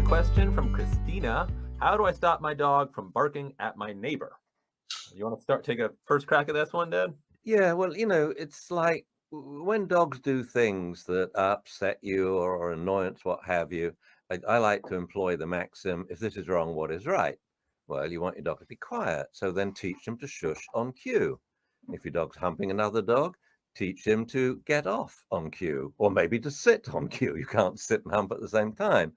question from Christina. How do I stop my dog from barking at my neighbor? You want to take a first crack at this one, Dad? Yeah, well, it's like when dogs do things that upset you or annoyance, what have you. I like to employ the maxim, if this is wrong, what is right? Well, you want your dog to be quiet, so then teach them to shush on cue. If your dog's humping another dog, teach him to get off on cue, or maybe to sit on cue. You can't sit and hump at the same time.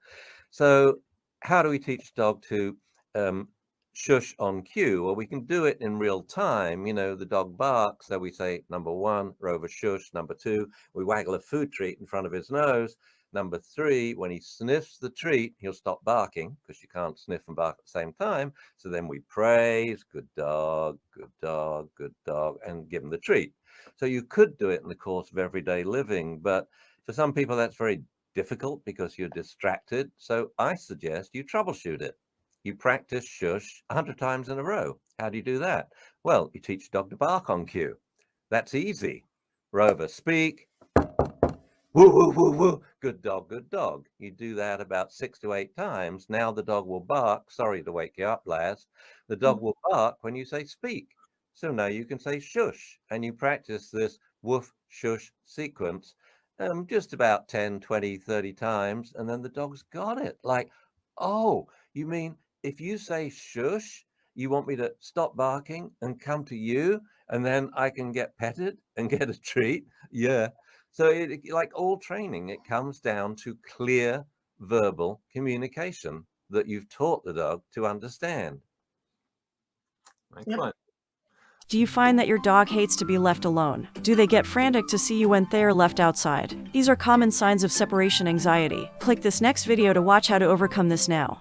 So how do we teach dog to um, shush on cue? Well, we can do it in real time. The dog barks, so we say, number one, Rover, shush. Number two, we waggle a food treat in front of his nose. Number three, when he sniffs the treat, he'll stop barking because you can't sniff and bark at the same time. So then we praise, good dog, good dog, good dog, and give him the treat. So you could do it in the course of everyday living, but for some people that's very difficult because you're distracted. So I suggest you troubleshoot it. You practice shush 100 times in a row. How do you do that? Well, you teach dog to bark on cue. That's easy. Rover, speak. Woo, woo, woo, woo. Good dog, good dog. You do that about 6 to 8 times. Now the dog will bark. Sorry to wake you up, Laz. The dog will bark when you say speak. So now you can say shush, and you practice this woof, shush sequence just about 10, 20, 30 times, and then the dog's got it. Like, oh, you mean if you say shush, you want me to stop barking and come to you, and then I can get petted and get a treat? Yeah. So like all training, it comes down to clear verbal communication that you've taught the dog to understand. Excellent. Do you find that your dog hates to be left alone? Do they get frantic to see you when they're left outside? These are common signs of separation anxiety. Click this next video to watch how to overcome this now.